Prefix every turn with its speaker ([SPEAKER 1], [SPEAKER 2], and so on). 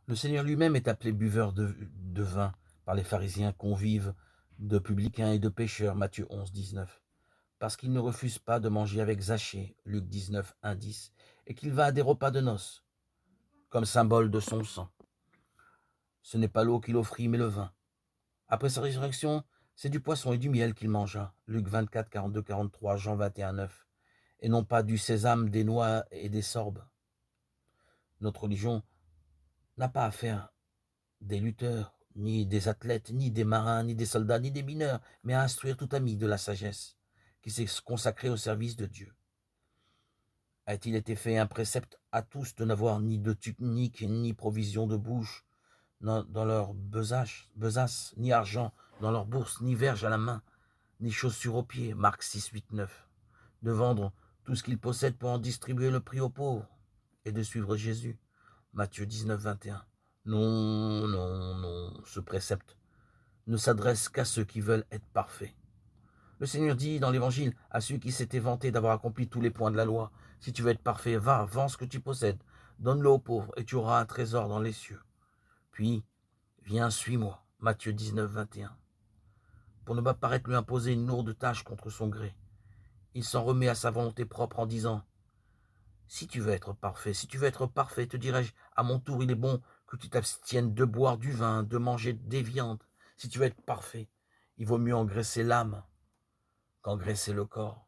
[SPEAKER 1] Le Seigneur lui-même est appelé buveur de vin par les pharisiens, convives de publicains et de pécheurs, Matthieu 11, 19, parce qu'il ne refuse pas de manger avec Zachée, Luc 19, 1, 10, et qu'il va à des repas de noces, comme symbole de son sang. Ce n'est pas l'eau qu'il offrit, mais le vin. Après sa résurrection, c'est du poisson et du miel qu'il mangea, Luc 24, 42, 43, Jean 21, 9, et non pas du sésame, des noix et des sorbes. Notre religion n'a pas à faire des lutteurs, ni des athlètes, ni des marins, ni des soldats, ni des mineurs, mais à instruire tout ami de la sagesse, qui s'est consacré au service de Dieu. A-t-il été fait un précepte à tous de n'avoir ni de tunique, ni provision de bouche dans leur besace, ni argent dans leur bourse, ni verge à la main, ni chaussures aux pieds, Marc 6, 8, 9, de vendre tout ce qu'ils possèdent pour en distribuer le prix aux pauvres, et de suivre Jésus, Matthieu 19, 21. Non, non, non, ce précepte ne s'adresse qu'à ceux qui veulent être parfaits. Le Seigneur dit dans l'Évangile à celui qui s'était vanté d'avoir accompli tous les points de la loi, si tu veux être parfait, va, vends ce que tu possèdes, donne-le aux pauvres, et tu auras un trésor dans les cieux. Puis, viens, suis-moi. Matthieu 19, 21. Pour ne pas paraître lui imposer une lourde tâche contre son gré, il s'en remet à sa volonté propre en disant, si tu veux être parfait, te dirais-je, à mon tour, il est bon que tu t'abstiennes de boire du vin, de manger des viandes. Si tu veux être parfait, il vaut mieux engraisser l'âme qu'engraisser le corps.